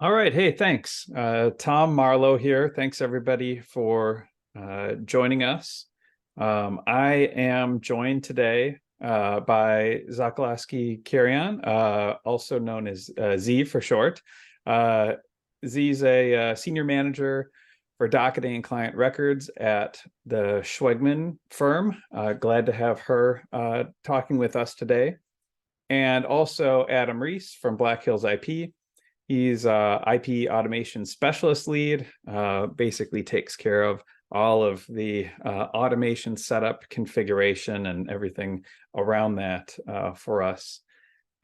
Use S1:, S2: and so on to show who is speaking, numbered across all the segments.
S1: All right. Hey, thanks. Tom Marlowe here. Thanks everybody for joining us. I am joined today by Zakalaski Carrion, also known as Z for short. Uh, Z's a senior manager for docketing and client records at the Schwegman firm. Glad to have her talking with us today. And also Adam Reese from Black Hills IP. He's IP automation specialist lead, basically takes care of all of the automation setup, configuration, and everything around that for us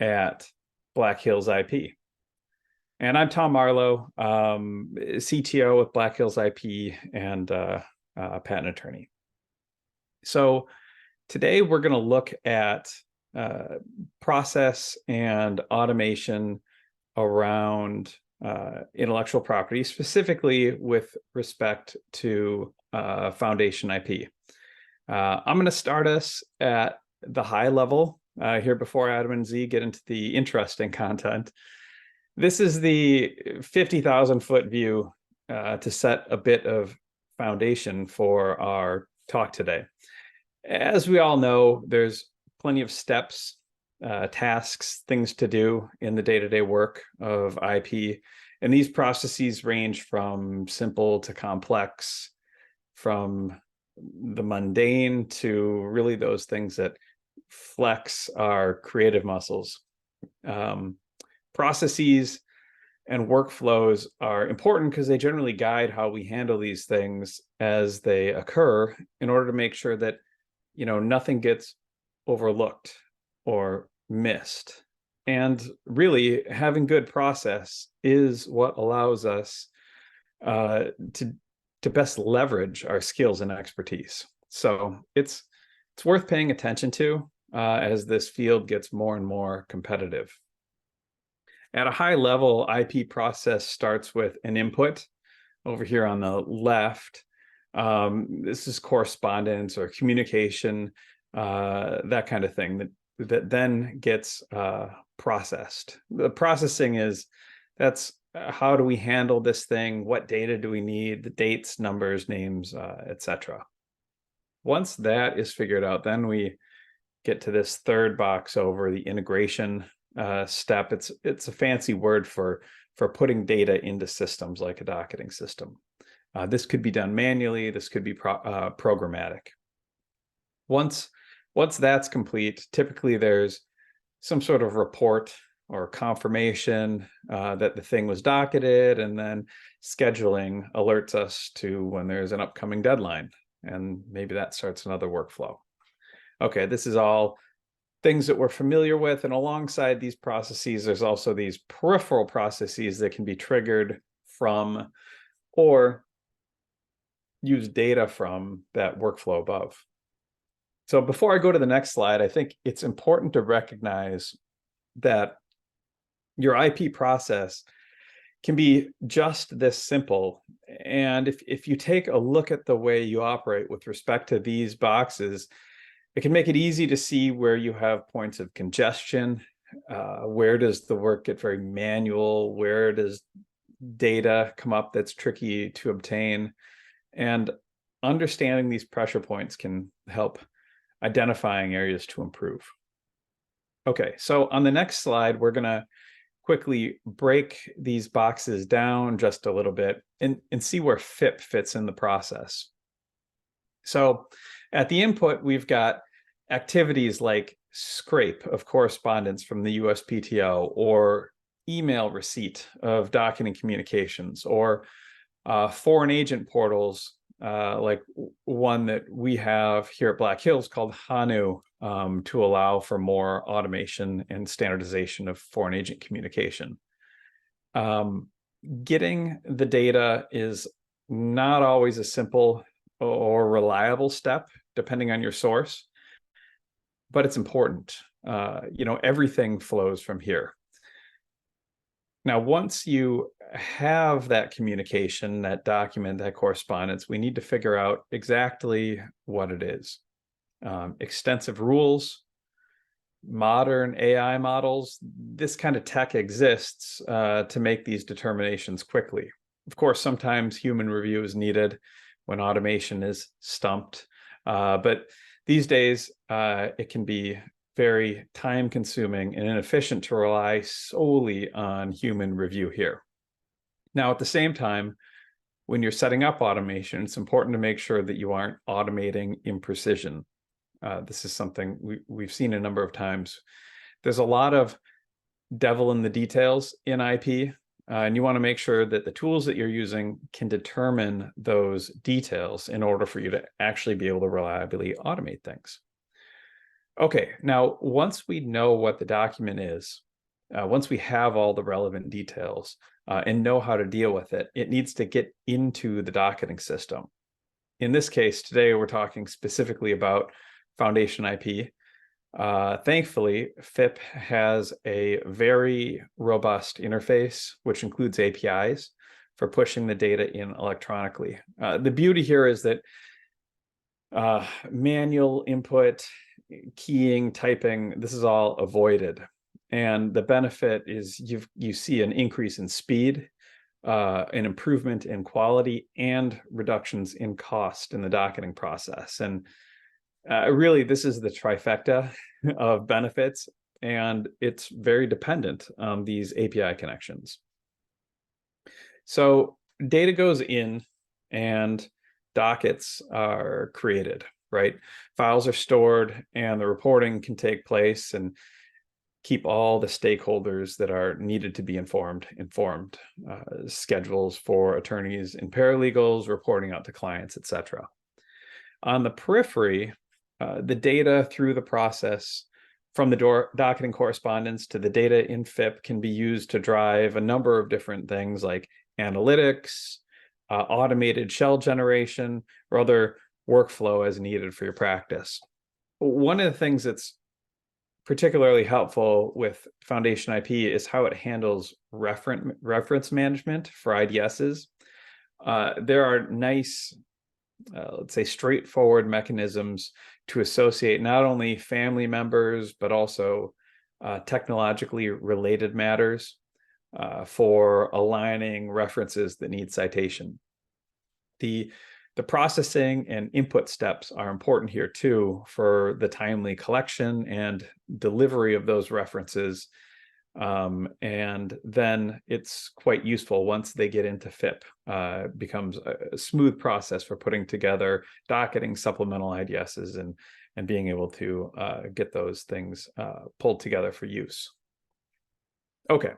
S1: at Black Hills IP. And I'm Tom Marlowe, CTO with Black Hills IP and patent attorney. So today we're going to look at process and automation around intellectual property, specifically with respect to Foundation IP. I'm going to start us at the high level here before Adam and Z get into the interesting content. This is the 50,000 foot view to set a bit of foundation for our talk today. As we all know, there's plenty of steps, tasks, things to do in the day-to-day work of IP. And these processes range from simple to complex, from the mundane to really those things that flex our creative muscles. Processes and workflows are important because they generally guide how we handle these things as they occur in order to make sure that, nothing gets overlooked or missed. And really, having good process is what allows us to best leverage our skills and expertise. So it's worth paying attention to as this field gets more and more competitive. At a high level, IP process starts with an input over here on the left. This is correspondence or communication, that kind of thing that then gets processed. The processing that's how do we handle this thing? What data do we need? The dates, numbers, names, etc. Once that is figured out, then we get to this third box over, the integration step. It's a fancy word for putting data into systems like a docketing system. This could be done manually. This could be programmatic. Once that's complete, typically there's some sort of report or confirmation that the thing was docketed, and then scheduling alerts us to when there's an upcoming deadline, and maybe that starts another workflow. Okay, this is all things that we're familiar with, and alongside these processes, there's also these peripheral processes that can be triggered from or use data from that workflow above. So before I go to the next slide, I think it's important to recognize that your IP process can be just this simple. And if you take a look at the way you operate with respect to these boxes, it can make it easy to see where you have points of congestion. Where does the work get very manual? Where does data come up that's tricky to obtain? And understanding these pressure points can help identifying areas to improve. Okay, so on the next slide, we're going to quickly break these boxes down just a little bit and see where FIP fits in the process. So at the input, we've got activities like scrape of correspondence from the USPTO, or email receipt of docketing communications, or foreign agent portals, like one that we have here at Black Hills called HANU, to allow for more automation and standardization of foreign agent communication. Getting the data is not always a simple or reliable step, depending on your source, but it's important. Everything flows from here. Now, once you have that communication, that document, that correspondence, we need to figure out exactly what it is. Extensive rules, modern AI models, this kind of tech exists to make these determinations quickly. Of course, sometimes human review is needed when automation is stumped, but these days it can be very time-consuming and inefficient to rely solely on human review here. Now, at the same time, when you're setting up automation, it's important to make sure that you aren't automating imprecision. This is something we've seen a number of times. There's a lot of devil in the details in IP, and you want to make sure that the tools that you're using can determine those details in order for you to actually be able to reliably automate things. Okay, now once we know what the document is, once we have all the relevant details and know how to deal with it, it needs to get into the docketing system. In this case, today we're talking specifically about FoundationIP. Thankfully, FIP has a very robust interface, which includes APIs for pushing the data in electronically. The beauty here is that manual input, keying, typing, this is all avoided. And the benefit is you see an increase in speed, an improvement in quality, and reductions in cost in the docketing process. And really, this is the trifecta of benefits, and it's very dependent on these API connections. So data goes in and dockets are created, right? Files are stored and the reporting can take place and keep all the stakeholders that are needed to be informed. Schedules for attorneys and paralegals, reporting out to clients, etc. On the periphery, the data through the process from the docketing correspondence to the data in FIP can be used to drive a number of different things like analytics, automated shell generation, or other workflow as needed for your practice. One of the things that's particularly helpful with FoundationIP is how it handles reference management for IDSs. There are nice, let's say, straightforward mechanisms to associate not only family members, but also technologically related matters for aligning references that need citation. The processing and input steps are important here too for the timely collection and delivery of those references. And then it's quite useful once they get into FIP. Becomes a smooth process for putting together docketing supplemental IDSs and being able to get those things pulled together for use. Okay.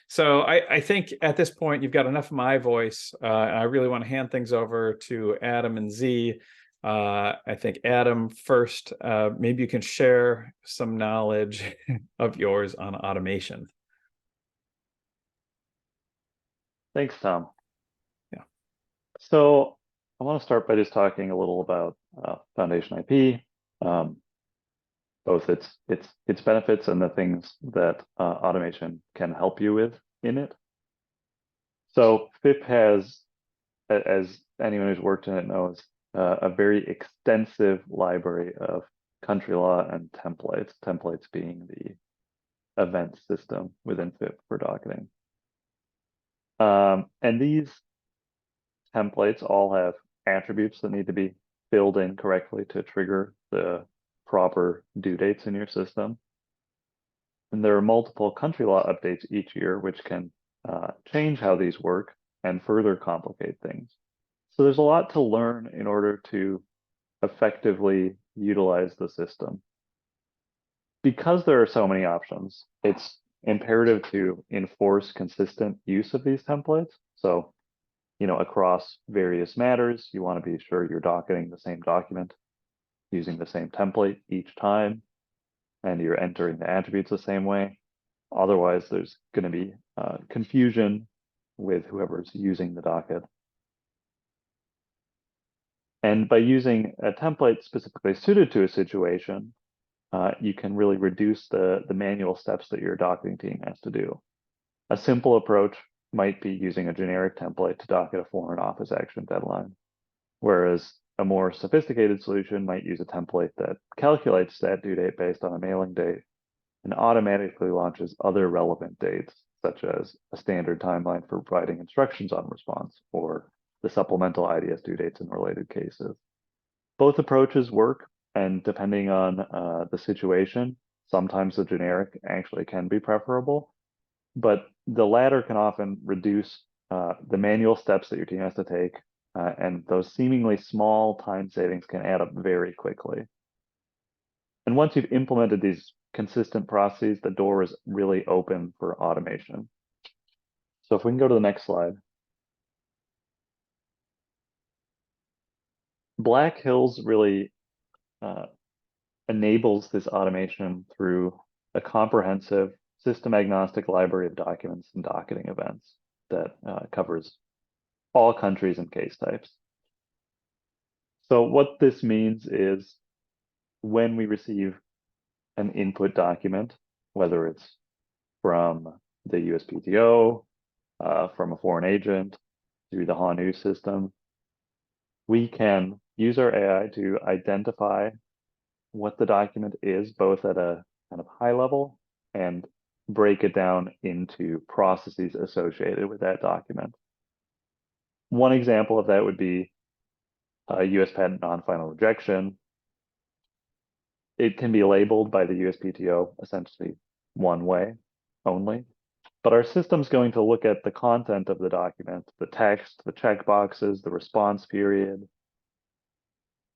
S1: So I think at this point, you've got enough of my voice. I really want to hand things over to Adam and Z. I think Adam first, maybe you can share some knowledge of yours on automation.
S2: Thanks, Tom.
S1: Yeah.
S2: So I want to start by just talking a little about FoundationIP, both its benefits and the things that automation can help you with in it. So FIP has, as anyone who's worked in it knows, a very extensive library of country law and templates being the event system within FIP for docketing. And these templates all have attributes that need to be filled in correctly to trigger the proper due dates in your system. And there are multiple country law updates each year, which can change how these work and further complicate things. So there's a lot to learn in order to effectively utilize the system. Because there are so many options, it's imperative to enforce consistent use of these templates. So, across various matters, you want to be sure you're docketing the same document using the same template each time, and you're entering the attributes the same way. Otherwise, there's going to be confusion with whoever's using the docket. And by using a template specifically suited to a situation, you can really reduce the manual steps that your docketing team has to do. A simple approach might be using a generic template to docket a foreign office action deadline, whereas a more sophisticated solution might use a template that calculates that due date based on a mailing date and automatically launches other relevant dates, such as a standard timeline for providing instructions on response, or the supplemental IDS due dates in related cases. Both approaches work, and depending on the situation, sometimes the generic actually can be preferable, but the latter can often reduce the manual steps that your team has to take, and those seemingly small time savings can add up very quickly. And once you've implemented these consistent processes, the door is really open for automation. So if we can go to the next slide. Black Hills really enables this automation through a comprehensive system-agnostic library of documents and docketing events that covers all countries and case types. So what this means is when we receive an input document, whether it's from the USPTO, from a foreign agent, through the HANU system, we can use our AI to identify what the document is, both at a kind of high level, and break it down into processes associated with that document. One example of that would be a US patent non-final rejection. It can be labeled by the USPTO essentially one way only, but our system's going to look at the content of the document, the text, the checkboxes, the response period,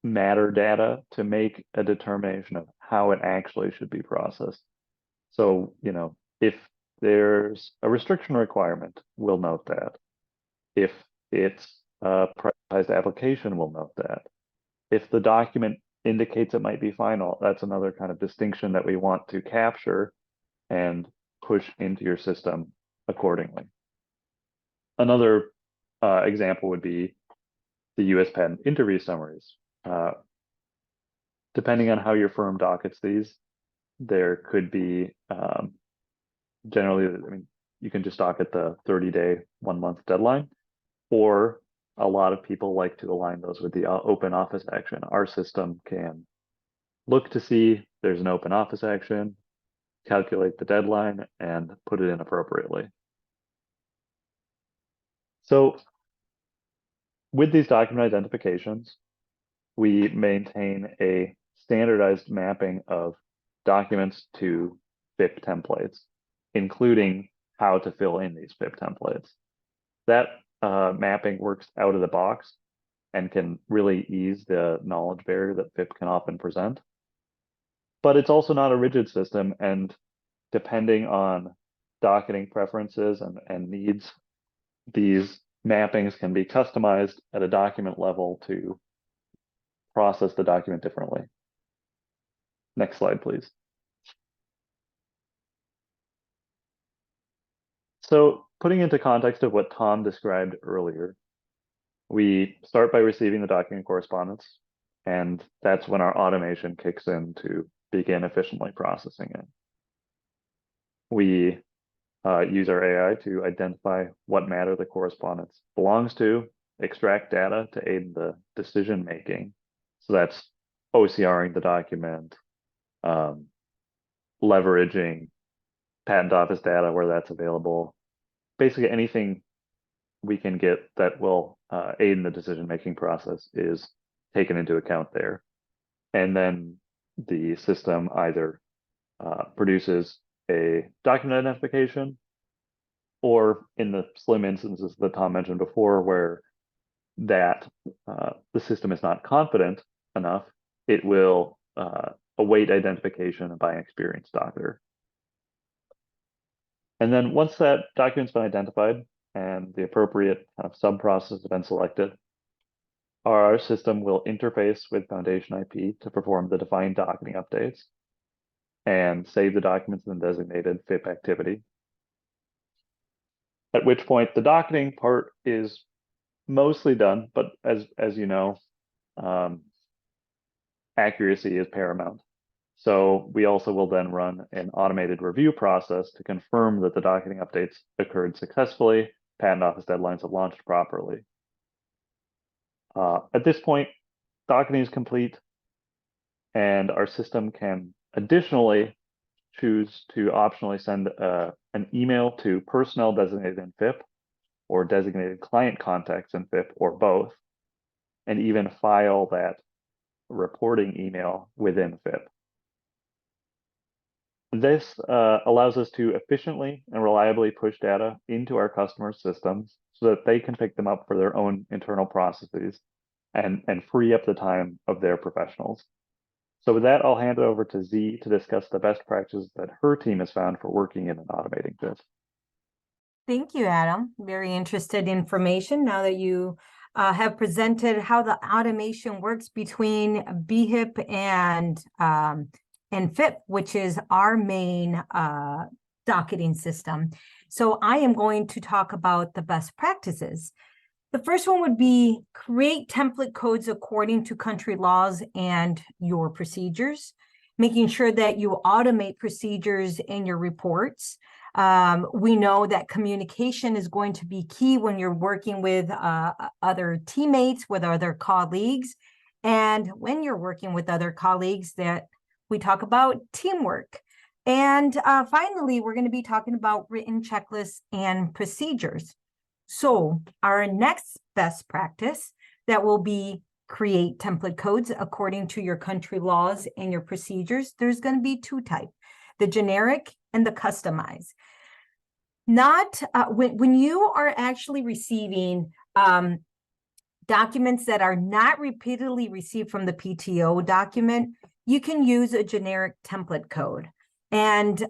S2: matter data to make a determination of how it actually should be processed. So, if there's a restriction requirement, we'll note that. If it's a prioritized application, we'll note that. If the document indicates it might be final, that's another kind of distinction that we want to capture and push into your system accordingly. Another example would be the US patent interview summaries. Depending on how your firm dockets these, there could be generally, you can just docket the 30-day, 1-month deadline, or a lot of people like to align those with the open office action. Our system can look to see there's an open office action, calculate the deadline, and put it in appropriately. So with these document identifications, we maintain a standardized mapping of documents to FIP templates, including how to fill in these FIP templates. That mapping works out of the box and can really ease the knowledge barrier that FIP can often present. But it's also not a rigid system, and depending on docketing preferences and needs, these mappings can be customized at a document level to process the document differently. Next slide, please. So putting into context of what Tom described earlier, we start by receiving the document correspondence, and that's when our automation kicks in to begin efficiently processing it. We use our AI to identify what matter the correspondence belongs to, extract data to aid the decision making. So that's OCRing the document, leveraging patent office data where that's available. Basically anything we can get that will aid in the decision-making process is taken into account there. And then the system either produces a document identification, or in the slim instances that Tom mentioned before, where that the system is not confident enough, it will await identification by an experienced doctor. And then once that document's been identified and the appropriate kind of sub-process has been selected, our system will interface with FoundationIP to perform the defined docketing updates and save the documents in the designated FIP activity. At which point the docketing part is mostly done, but as you know, accuracy is paramount. So we also will then run an automated review process to confirm that the docketing updates occurred successfully, patent office deadlines have launched properly. At this point, docketing is complete, and our system can additionally choose to optionally send an email to personnel designated in FIP or designated client contacts in FIP or both, and even file that reporting email within FIP. This allows us to efficiently and reliably push data into our customers' systems so that they can pick them up for their own internal processes and free up the time of their professionals. So with that, I'll hand it over to Z to discuss the best practices that her team has found for working in and automating this.
S3: Thank you, Adam. Very interested information now that you have presented how the automation works between BHIP and FIP, which is our main docketing system. So I am going to talk about the best practices. The first one would be create template codes according to country laws and your procedures, making sure that you automate procedures in your reports. We know that communication is going to be key when you're working with other teammates, with other colleagues. And when you're working with other colleagues, that we talk about teamwork. And finally, we're going to be talking about written checklists and procedures. So our next best practice that will be create template codes according to your country laws and your procedures. There's going to be two types, the generic and the customized. Not when you are actually receiving documents that are not repeatedly received from the PTO document, you can use a generic template code. And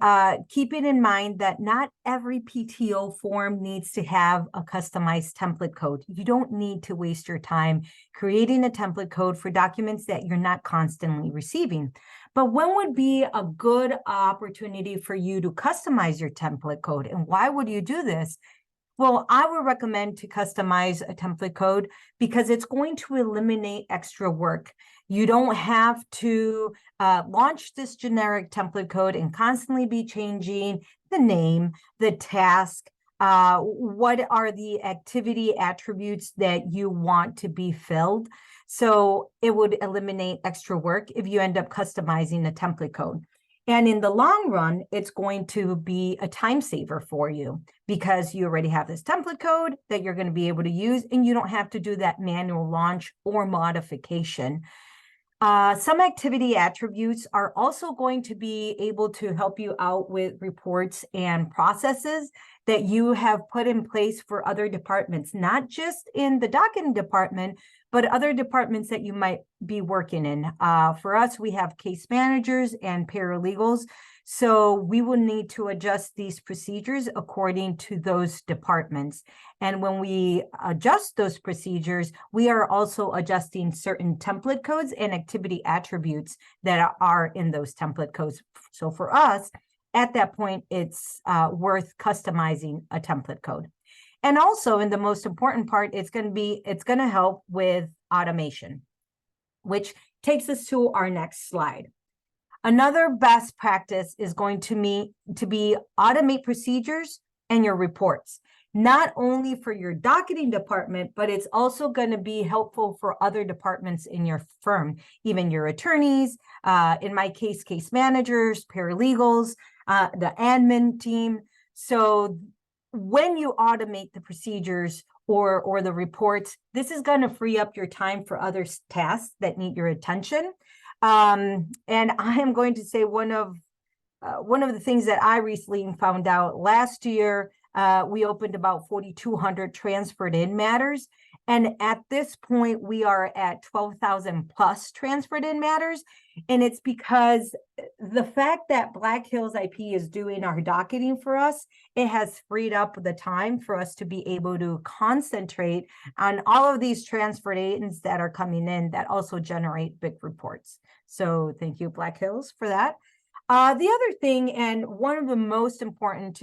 S3: keeping in mind that not every PTO form needs to have a customized template code. You don't need to waste your time creating a template code for documents that you're not constantly receiving. But when would be a good opportunity for you to customize your template code? And why would you do this? Well, I would recommend to customize a template code because it's going to eliminate extra work. You don't have to launch this generic template code and constantly be changing the name, the task, what are the activity attributes that you want to be filled. So it would eliminate extra work if you end up customizing a template code. And in the long run, it's going to be a time saver for you because you already have this template code that you're going to be able to use, and you don't have to do that manual launch or modification. Some activity attributes are also going to be able to help you out with reports and processes that you have put in place for other departments, not just in the docketing department, but other departments that you might be working in. For us, we have case managers and paralegals. So we will need to adjust these procedures according to those departments. And when we adjust those procedures, we are also adjusting certain template codes and activity attributes that are in those template codes. So for us, at that point, it's worth customizing a template code. And also, in the most important part, it's going to help with automation, which takes us to our next slide. Another best practice is going to be automate procedures and your reports, not only for your docketing department, but it's also going to be helpful for other departments in your firm, even your attorneys, in my case, case managers, paralegals, the admin team. So when you automate the procedures or the reports, this is going to free up your time for other tasks that need your attention. And I am going to say one of the things that I recently found out last year, we opened about 4,200 transferred in matters. And at this point, we are at 12,000 plus transferred in matters. And it's because the fact that Black Hills IP is doing our docketing for us, it has freed up the time for us to be able to concentrate on all of these transferred ins that are coming in that also generate big reports. So thank you, Black Hills, for that. The other thing, and one of the most important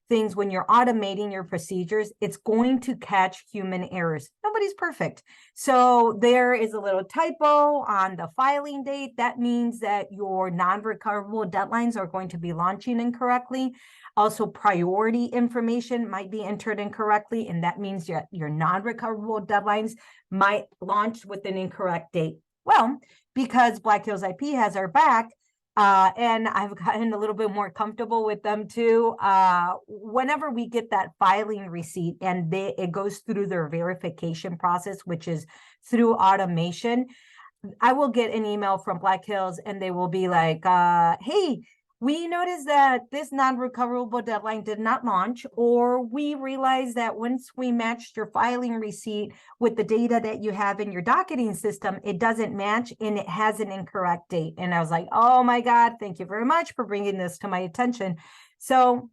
S3: things when you're automating your procedures, it's going to catch human errors. Nobody's perfect. So there is a little typo on the filing date. That means that your non-recoverable deadlines are going to be launching incorrectly. Also, priority information might be entered incorrectly, and that means your non-recoverable deadlines might launch with an incorrect date. Well, because Black Hills IP has our back, And I've gotten a little bit more comfortable with them too. Whenever we get that filing receipt and it goes through their verification process, which is through automation, I will get an email from Black Hills and they will be like, hey, we noticed that this non-recoverable deadline did not launch, or we realized that once we matched your filing receipt with the data that you have in your docketing system, it doesn't match and it has an incorrect date. And I was like, oh my God, thank you very much for bringing this to my attention. So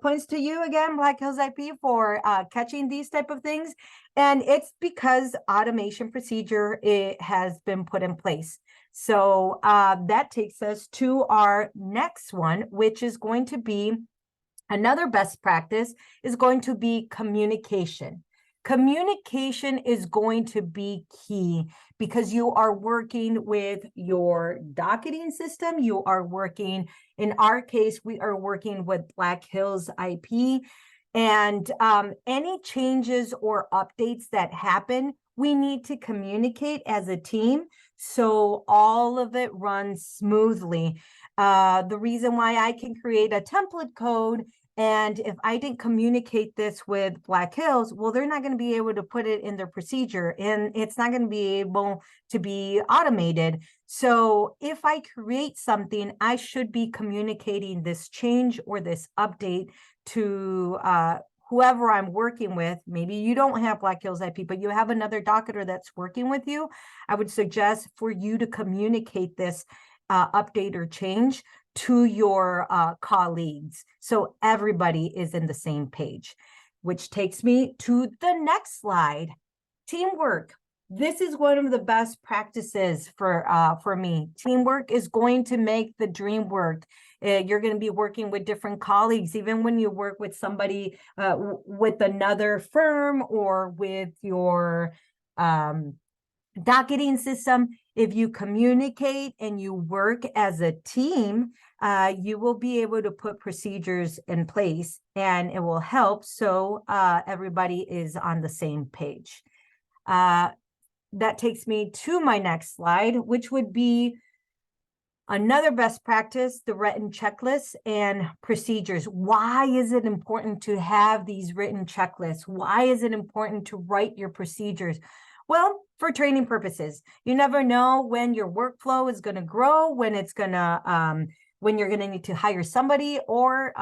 S3: points to you again, Black Hills IP, for catching these type of things. And it's because automation procedure has been put in place. So that takes us to our next one, which is going to be another best practice, is going to be communication. Communication is going to be key because you are working with your docketing system. You are working, in our case, we are working with Black Hills IP. And any changes or updates that happen, we need to communicate as a team so all of it runs smoothly. The reason why I can create a template code, and if I didn't communicate this with Black Hills, well, they're not going to be able to put it in their procedure and it's not going to be able to be automated. So if I create something, I should be communicating this change or this update to whoever I'm working with. Maybe you don't have Black Hills IP, but you have another docketer that's working with you. I would suggest for you to communicate this update or change to your colleagues, so everybody is in the same page, which takes me to the next slide. Teamwork. This is one of the best practices for me. Teamwork is going to make the dream work. You're going to be working with different colleagues, even when you work with somebody with another firm or with your docketing system. If you communicate and you work as a team, you will be able to put procedures in place and it will help so everybody is on the same page. That takes me to my next slide, which would be another best practice, the written checklists and procedures. Why is it important to have these written checklists? Why is it important to write your procedures? Well, for training purposes. You never know when your workflow is going to grow, when it's going to, when you're going to need to hire somebody, or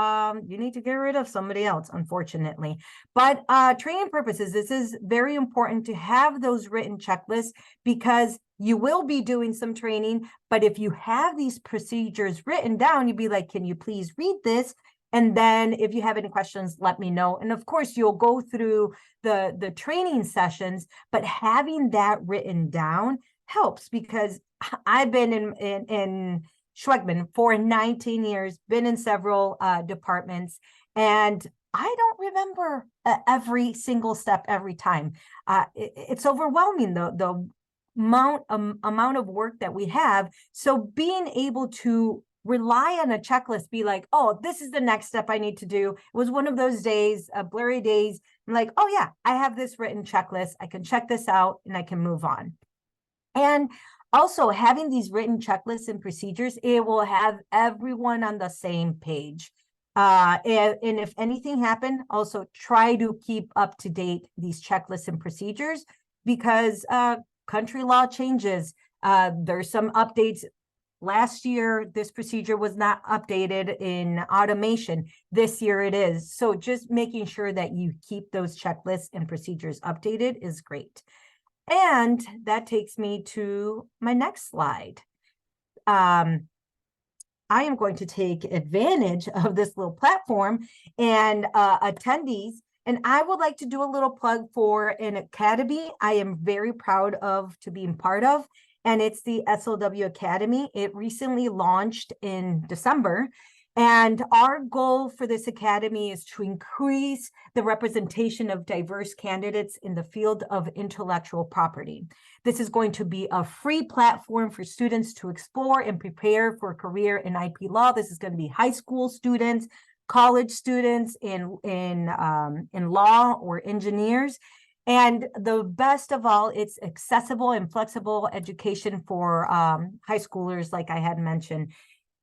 S3: you need to get rid of somebody else, unfortunately. But training purposes, this is very important to have those written checklists because you will be doing some training. But if you have these procedures written down, you'd be like, can you please read this? And then if you have any questions, let me know. And of course, you'll go through the training sessions, but having that written down helps because I've been in Schwegman for 19 years, been in several departments, and I don't remember every single step every time. It's overwhelming, the amount of work that we have. So being able to rely on a checklist, be like, oh, this is the next step I need to do. It was one of those days, blurry days. I'm like, oh yeah, I have this written checklist. I can check this out and I can move on. And also having these written checklists and procedures, it will have everyone on the same page. And if anything happened, also try to keep up to date these checklists and procedures because country law changes. There's some updates. Last year, this procedure was not updated in automation. This year it is. So just making sure that you keep those checklists and procedures updated is great. And that takes me to my next slide. I am going to take advantage of this little platform and attendees. And I would like to do a little plug for an academy I am very proud of to being part of. And it's the SLW Academy. It recently launched in December. And our goal for this academy is to increase the representation of diverse candidates in the field of intellectual property. This is going to be a free platform for students to explore and prepare for a career in IP law. This is going to be high school students, college students in law or engineers. And the best of all, it's accessible and flexible education for high schoolers, like I had mentioned.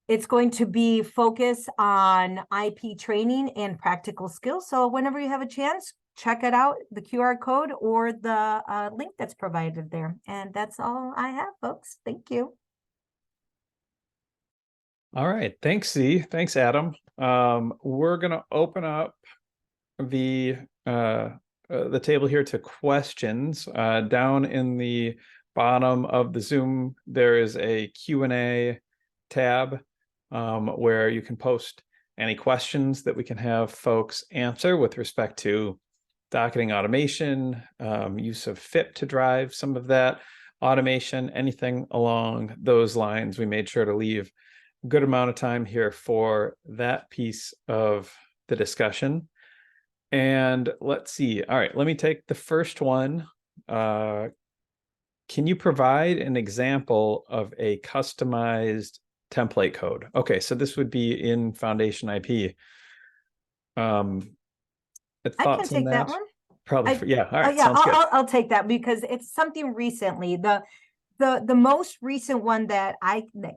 S3: It's going to be focused on IP training and practical skills. So whenever you have a chance, check it out, the QR code or the link that's provided there. And that's all I have, folks. Thank you.
S1: All right. Thanks, Z. Thanks, Adam. We're going to open up the table here to questions. Down in the bottom of the Zoom, there is a Q&A tab where you can post any questions that we can have folks answer with respect to docketing automation, use of FIP to drive some of that automation, anything along those lines. We made sure to leave a good amount of time here for that piece of the discussion. And let's see. All right, let me take the first one. Can you provide an example of a customized template code? Okay, so this would be in FoundationIP.
S3: I can take that one.
S1: Probably, yeah. All right,
S3: yeah,
S1: sounds good.
S3: I'll take that because it's something recently. The most recent one that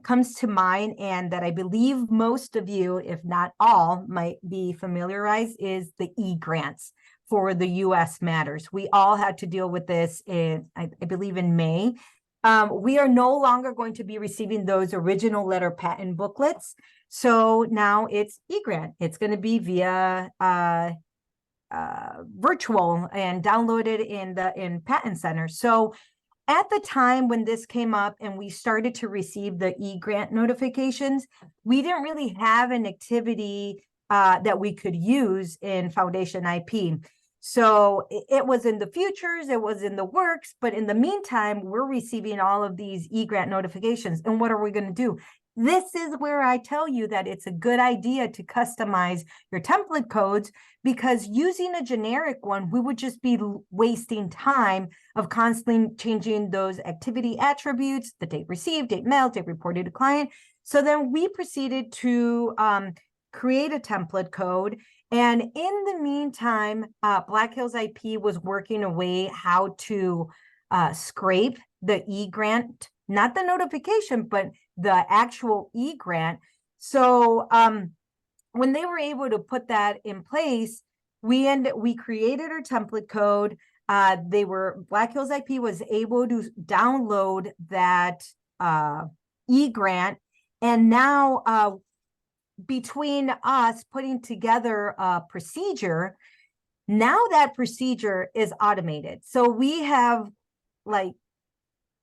S3: comes to mind and that I believe most of you, if not all, might be familiarized is the e-grants for the U.S. matters. We all had to deal with this in, I believe, in May. We are no longer going to be receiving those original letter patent booklets. So now it's e-grant. It's going to be via virtual and downloaded in Patent Center. So at the time when this came up and we started to receive the e-grant notifications, we didn't really have an activity that we could use in FoundationIP. So it was in the futures, it was in the works, but in the meantime, we're receiving all of these e-grant notifications. And what are we going to do? This is where I tell you that it's a good idea to customize your template codes, because using a generic one, we would just be wasting time of constantly changing those activity attributes, the date received, date mailed, date reported to client. So then we proceeded to create a template code. And in the meantime, Black Hills IP was working away how to scrape the e-grant, not the notification, but the actual e-grant. So when they were able to put that in place, we created our template code. Black Hills IP was able to download that e-grant, and now between us putting together a procedure, now that procedure is automated. So we have, like,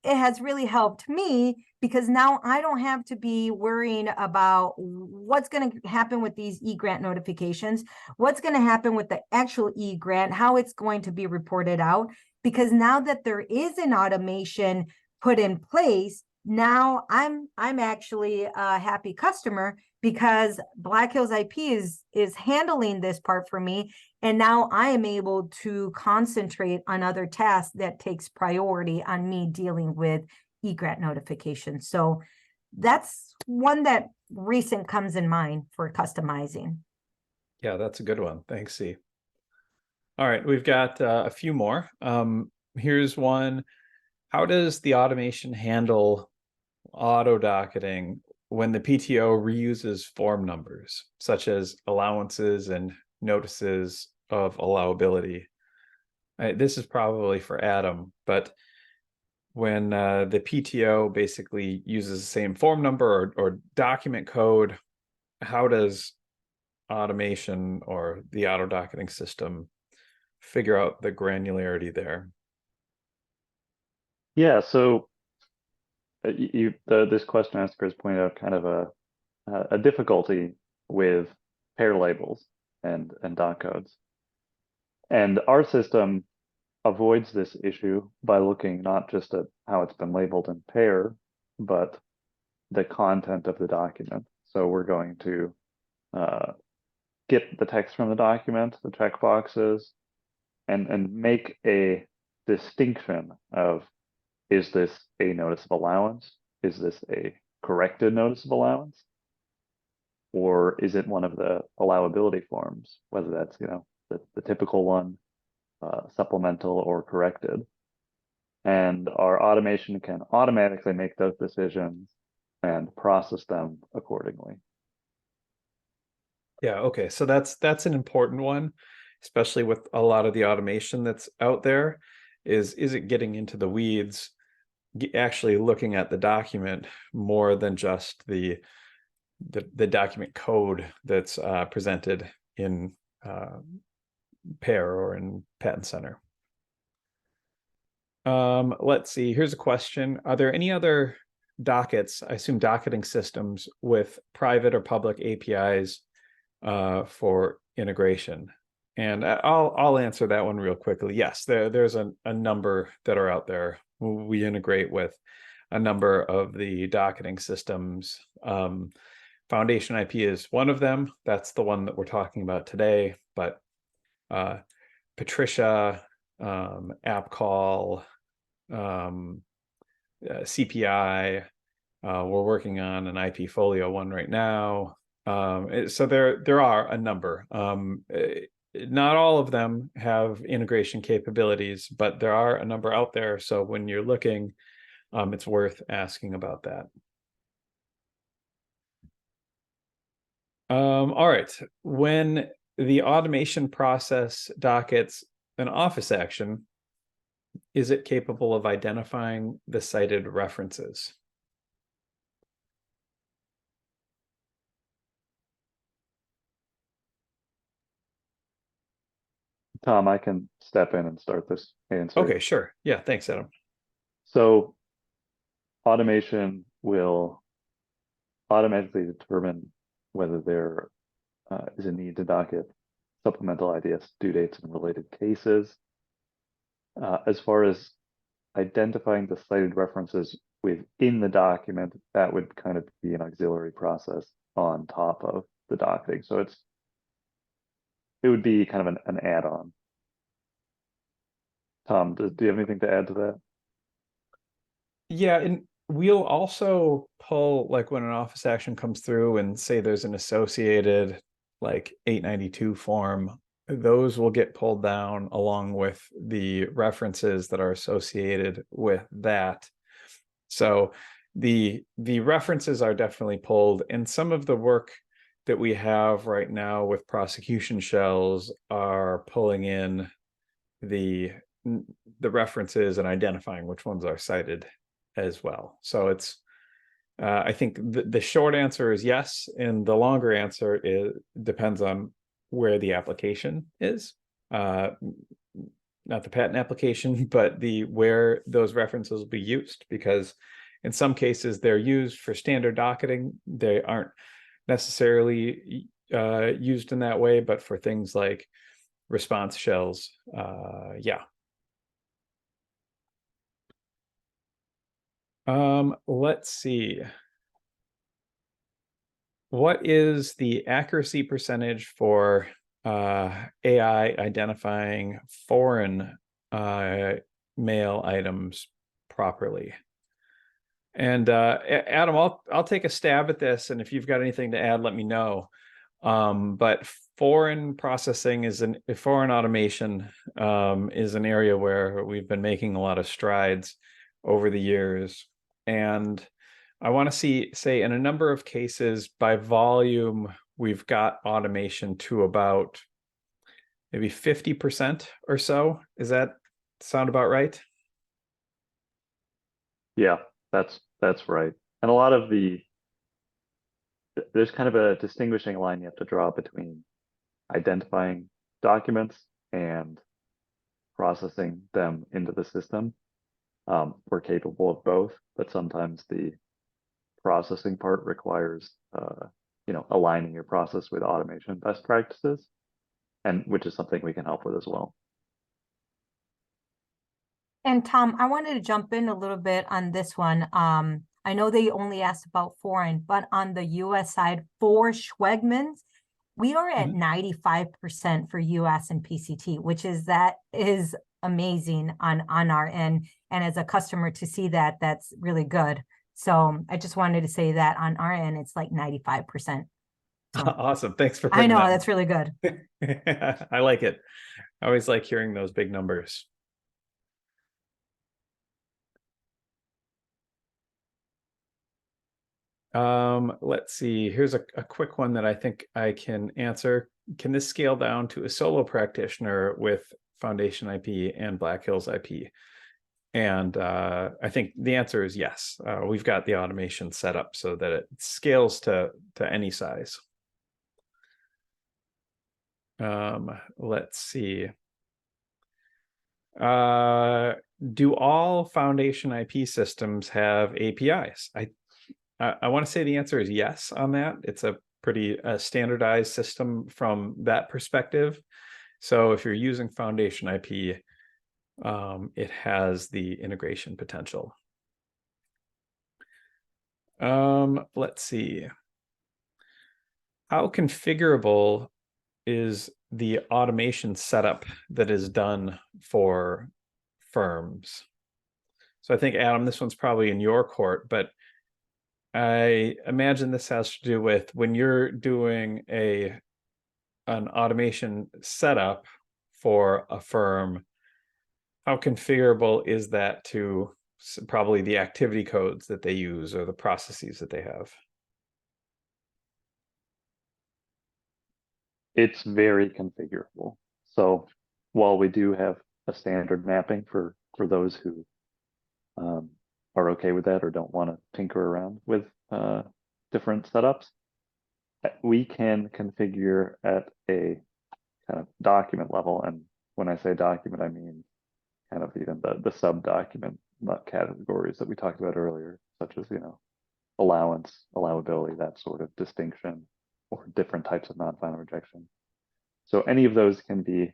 S3: it has really helped me, because now I don't have to be worrying about what's going to happen with these e-grant notifications, what's going to happen with the actual e-grant, how it's going to be reported out, because now that there is an automation put in place, now I'm actually a happy customer, because Black Hills IP is handling this part for me. And now I am able to concentrate on other tasks that takes priority on me dealing with e-grant notifications. So that's one that recent comes in mind for customizing.
S1: Yeah, that's a good one. Thanks, C. All right, we've got a few more. Here's one. How does the automation handle auto docketing when the PTO reuses form numbers, such as allowances and notices of allowability? This is probably for Adam, but when the PTO basically uses the same form number or document code, how does automation or the auto docketing system figure out the granularity there?
S2: Yeah, so this question asker has pointed out kind of a difficulty with pair labels and dot codes. And our system avoids this issue by looking not just at how it's been labeled in pair, but the content of the document. So we're going to get the text from the document, the checkboxes, and make a distinction of, is this a notice of allowance? Is this a corrected notice of allowance? Or is it one of the allowability forms, whether that's, the typical one, supplemental or corrected? And our automation can automatically make those decisions and process them accordingly.
S1: Yeah, okay. So that's an important one, especially with a lot of the automation that's out there. Is it getting into the weeds, actually looking at the document more than just the document code that's presented in PAIR or in Patent Center. Let's see. Here's a question. Are there any other dockets, I assume docketing systems, with private or public APIs for integration? And I'll answer that one real quickly. Yes, there's a number that are out there. We integrate with a number of the docketing systems. FoundationIP is one of them. That's the one that we're talking about today. But Patricia, AppCall, CPI, we're working on an IP Folio one right now. So there are a number. Not all of them have integration capabilities, but there are a number out there. So when you're looking, it's worth asking about that. All right. When the automation process dockets an office action, is it capable of identifying the cited references?
S2: Tom, I can step in and start this answer.
S1: Okay, sure. Yeah, thanks, Adam.
S2: So automation will automatically determine whether there is a need to docket supplemental IDS due dates and related cases. As far as identifying the cited references within the document, that would kind of be an auxiliary process on top of the docketing. So it would be kind of an add-on. Tom, do you have anything to add to that?
S1: Yeah, and we'll also pull, like when an office action comes through and say there's an associated like 892 form, those will get pulled down along with the references that are associated with that. So the references are definitely pulled, and some of the work that we have right now with prosecution shells are pulling in the references and identifying which ones are cited as well. So it's I think the short answer is yes, and the longer answer depends on where the application is, not the patent application, but where those references will be used, because in some cases they're used for standard docketing. They aren't necessarily used in that way, but for things like response shells, yeah. Let's see. What is the accuracy percentage for AI identifying foreign mail items properly? And Adam, I'll take a stab at this, and if you've got anything to add, let me know. But foreign processing foreign automation is an area where we've been making a lot of strides over the years. And I want to say in a number of cases by volume, we've got automation to about maybe 50% or so. Does that sound about right?
S2: Yeah, that's right. And a lot of there's kind of a distinguishing line you have to draw between identifying documents and processing them into the system. We're capable of both, but sometimes the processing part requires aligning your process with automation best practices, and which is something we can help with as well.
S3: And Tom, I wanted to jump in a little bit on this one. I know they only asked about foreign, but on the US side for Schwegmans, we are at 95% for US and PCT, which is amazing on our end. And as a customer to see that, that's really good. So I just wanted to say that on our end, it's like 95%. So,
S1: awesome. Thanks for
S3: I know,
S1: that.
S3: that's really good.
S1: I like it. I always like hearing those big numbers. Let's see. Here's a quick one that I think I can answer. Can this scale down to a solo practitioner with Foundation IP and Black Hills IP? And I think the answer is yes. We've got the automation set up so that it scales to any size. Let's see. Do all Foundation IP systems have APIs? I want to say the answer is yes on that. It's a pretty standardized system from that perspective. So if you're using Foundation IP, it has the integration potential. Let's see. How configurable is the automation setup that is done for firms? So I think, Adam, this one's probably in your court, but I imagine this has to do with when you're doing an automation setup for a firm, how configurable is that to probably the activity codes that they use or the processes that they have?
S2: It's very configurable. So while we do have a standard mapping for those who are okay with that or don't want to tinker around with different setups, we can configure at a kind of document level. And when I say document, I mean kind of even the sub document categories that we talked about earlier, such as, allowance, allowability, that sort of distinction, or different types of non-final rejection. So any of those can be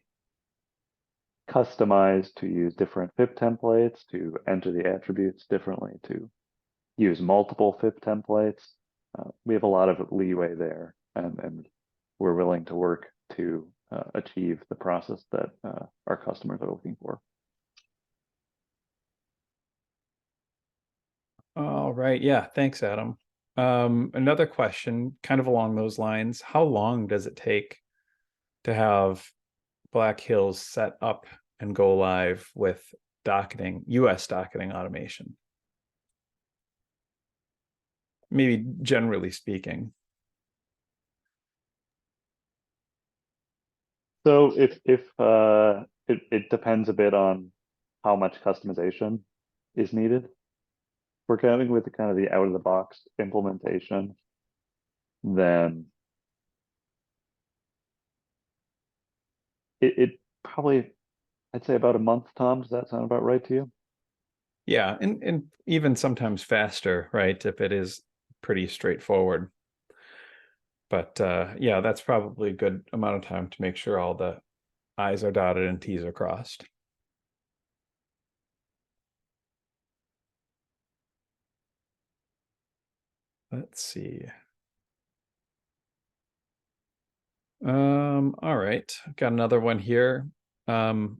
S2: customized to use different FIP templates, to enter the attributes differently, to use multiple FIP templates. We have a lot of leeway there, and we're willing to work to achieve the process that our customers are looking for.
S1: All right. Yeah. Thanks, Adam. Another question kind of along those lines. How long does it take to have Black Hills set up and go live with docketing, US docketing automation? Maybe generally speaking.
S2: So if it depends a bit on how much customization is needed. We're going with the kind of the out of the box implementation, then it probably, I'd say about a month, Tom. Does that sound about right to you?
S1: Yeah, and even sometimes faster, right? If it is pretty straightforward. But yeah, that's probably a good amount of time to make sure all the I's are dotted and T's are crossed. Let's see. All right, got another one here. This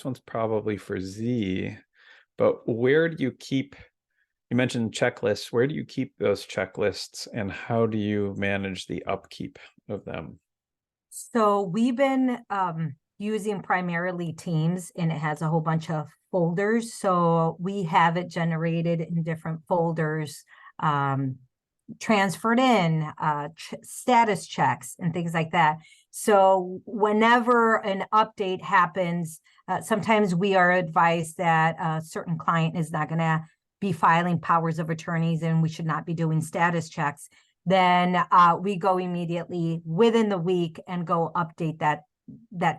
S1: one's probably for Z, but where do you keep, you mentioned checklists, where do you keep those checklists and how do you manage the upkeep of them?
S3: So we've been using primarily Teams, and it has a whole bunch of folders. So we have it generated in different folders, transferred in, status checks and things like that. So whenever an update happens, sometimes we are advised that a certain client is not going to be filing powers of attorneys and we should not be doing status checks. Then we go immediately within the week and go update that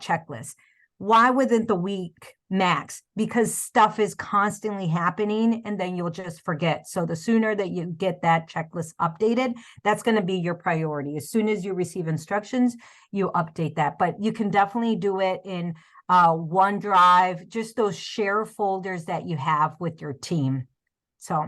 S3: checklist. Why within the week max? Because stuff is constantly happening and then you'll just forget. So the sooner that you get that checklist updated, that's going to be your priority. As soon as you receive instructions, you update that. But you can definitely do it in OneDrive, just those share folders that you have with your team. So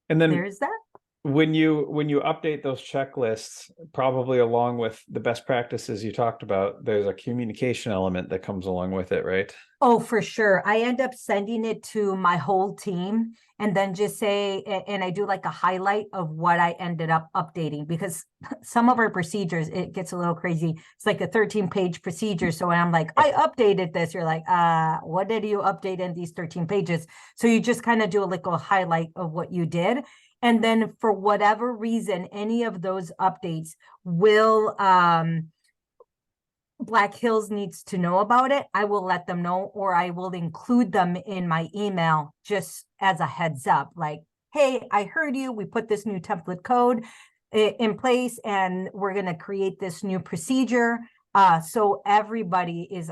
S1: and then
S3: there's that.
S1: when you update those checklists, probably along with the best practices you talked about, there's a communication element that comes along with it, right?
S3: Oh, for sure. I end up sending it to my whole team and then just say, and I do like a highlight of what I ended up updating, because some of our procedures, it gets a little crazy. It's like a 13-page procedure. So when I'm like, I updated this, you're like, what did you update in these 13 pages? So you just kind of do like a highlight of what you did. And then for whatever reason, any of those updates will, Black Hills needs to know about it, I will let them know, or I will include them in my email just as a heads up. Like, hey, I heard you. We put this new template code in place and we're going to create this new procedure. So everybody is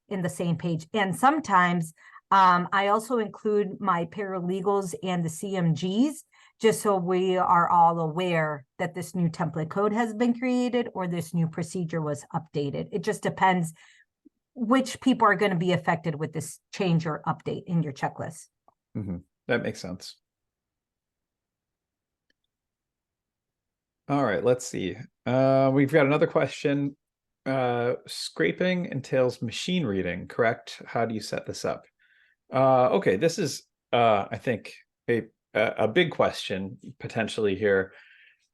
S3: in the same page. And sometimes I also include my paralegals and the CMGs, just so we are all aware that this new template code has been created or this new procedure was updated. It just depends which people are going to be affected with this change or update in your checklist.
S1: Mm-hmm. That makes sense. All right, let's see. We've got another question. Scraping entails machine reading, correct? How do you set this up? Okay, this is, I think, a big question potentially here.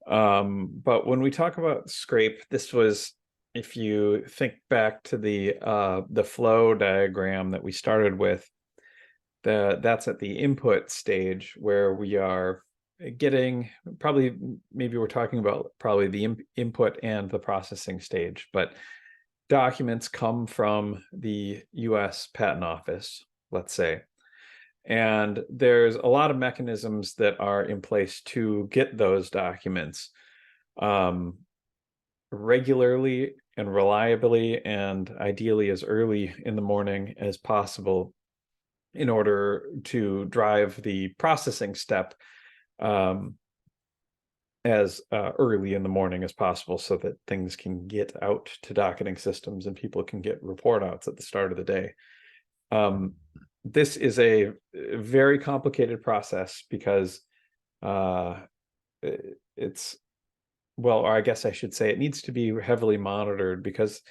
S1: But when we talk about scrape, this was, if you think back to the flow diagram that we started with, that's at the input stage where we are getting, maybe we're talking about probably the input and the processing stage, but documents come from the US Patent Office, let's say. And there's a lot of mechanisms that are in place to get those documents regularly and reliably, and ideally as early in the morning as possible, in order to drive the processing step as early in the morning as possible, so that things can get out to docketing systems and people can get report outs at the start of the day. This is a very complicated process because it's, well, or I guess I should say it needs to be heavily monitored, because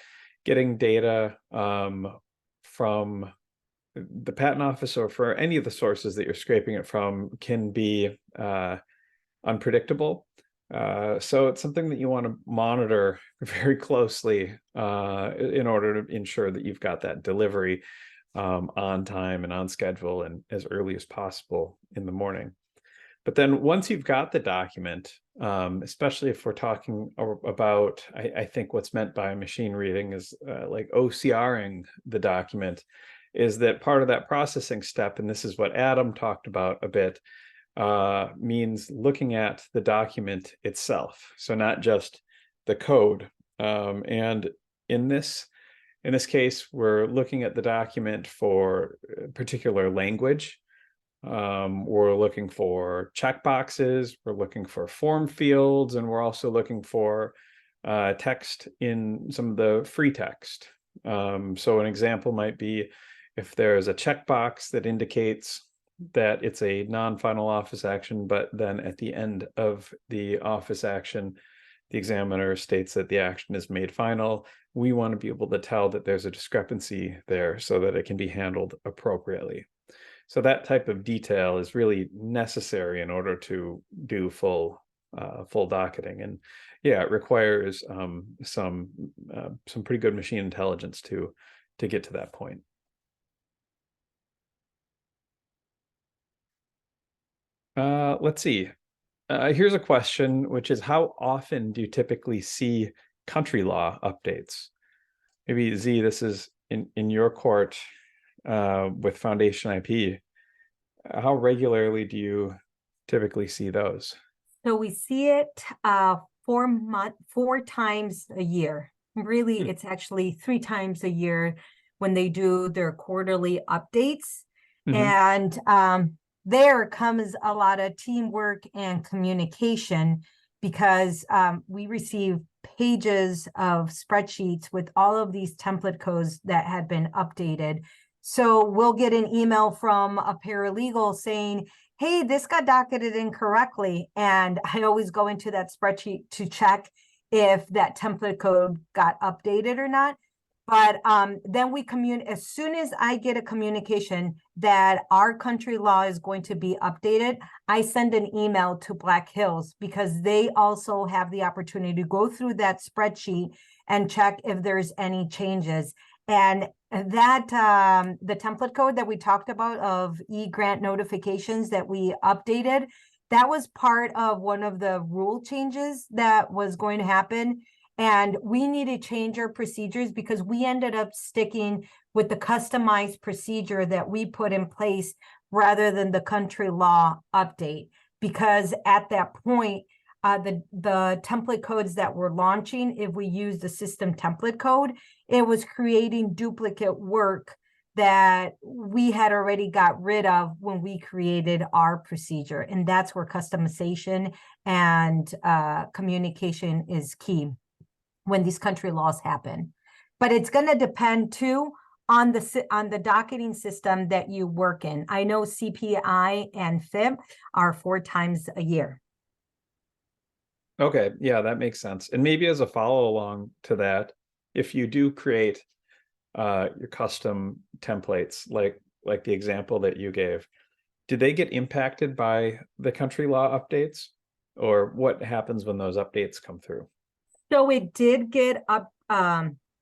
S1: getting data from the patent office or for any of the sources that you're scraping it from can be unpredictable. So it's something that you want to monitor very closely in order to ensure that you've got that delivery on time and on schedule and as early as possible in the morning. But then once you've got the document, especially if we're talking about, I think what's meant by machine reading is like OCRing the document, is that part of that processing step, and this is what Adam talked about a bit, means looking at the document itself. So not just the code. And in this case, we're looking at the document for particular language. We're looking for checkboxes, we're looking for form fields, and we're also looking for text in some of the free text. So an example might be if there's a checkbox that indicates that it's a non-final office action, but then at the end of the office action, the examiner states that the action is made final. We want to be able to tell that there's a discrepancy there so that it can be handled appropriately. So that type of detail is really necessary in order to do full docketing. And yeah, it requires some pretty good machine intelligence to get to that point. Let's see. Here's a question, which is, how often do you typically see country law updates? Maybe Z, this is in your court with FoundationIP. How regularly do you typically see those?
S3: So we see it 4 times a year. Really, it's actually 3 times a year when they do their quarterly updates. And there comes a lot of teamwork and communication, because we receive pages of spreadsheets with all of these template codes that had been updated. So we'll get an email from a paralegal saying, hey, this got docketed incorrectly. And I always go into that spreadsheet to check if that template code got updated or not. But then we communicate, as soon as I get a communication that our country law is going to be updated, I send an email to Black Hills, because they also have the opportunity to go through that spreadsheet and check if there's any changes. And that the template code that we talked about of e-grant notifications that we updated, that was part of one of the rule changes that was going to happen. And we need to change our procedures, because we ended up sticking with the customized procedure that we put in place rather than the country law update. Because at that point, the template codes that we're launching, if we use the system template code, it was creating duplicate work that we had already got rid of when we created our procedure. And that's where customization and communication is key when these country laws happen. But it's going to depend too on the docketing system that you work in. I know CPI and FIP are 4 times a year.
S1: Okay, yeah, that makes sense. And maybe as a follow along to that, if you do create your custom templates, like the example that you gave, do they get impacted by the country law updates, or what happens when those updates come through?
S3: So it did get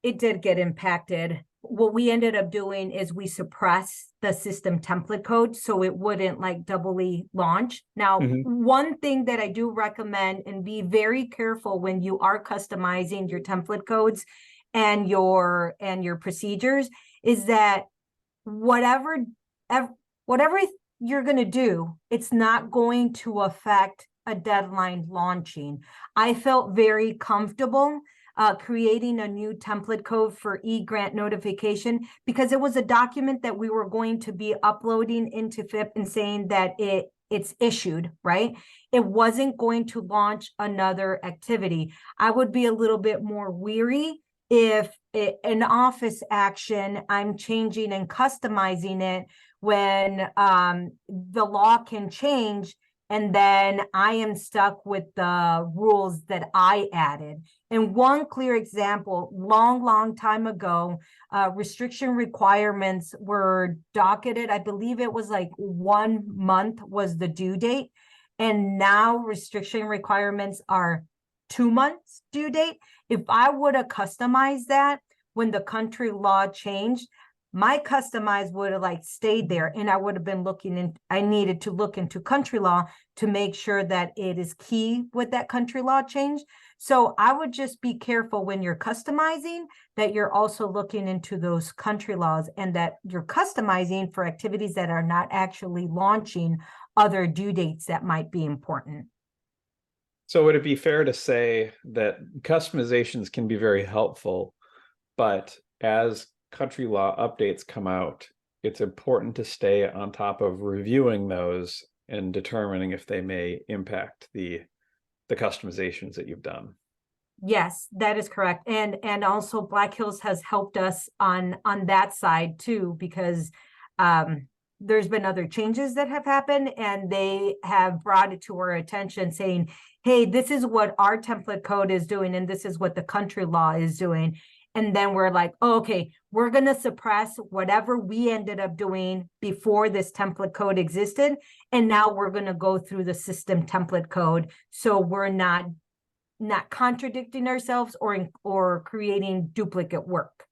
S3: impacted. What we ended up doing is we suppressed the system template code so it wouldn't like doubly launch. Now, one thing that I do recommend, and be very careful when you are customizing your template codes and your procedures, is that whatever you're going to do, it's not going to affect a deadline launching. I felt very comfortable creating a new template code for e-grant notification, because it was a document that we were going to be uploading into FIP and saying that it's issued, right? It wasn't going to launch another activity. I would be a little bit more weary if an office action, I'm changing and customizing it when the law can change, and then I am stuck with the rules that I added. And one clear example, long time ago, restriction requirements were docketed. I believe it was like 1 month was the due date. And now restriction requirements are 2 months due date. If I would have customized that when the country law changed, my customized would have like stayed there, and I would have been I needed to look into country law to make sure that it is key with that country law change. So I would just be careful when you're customizing that you're also looking into those country laws, and that you're customizing for activities that are not actually launching other due dates that might be important.
S1: So would it be fair to say that customizations can be very helpful, but as country law updates come out, it's important to stay on top of reviewing those and determining if they may impact the customizations that you've done?
S3: Yes, that is correct. And also Black Hills has helped us on that side too, because there's been other changes that have happened, and they have brought it to our attention saying, hey, this is what our template code is doing, and this is what the country law is doing. And then we're like, oh, okay, we're going to suppress whatever we ended up doing before this template code existed. And now we're going to go through the system template code, so we're not contradicting ourselves or creating duplicate work.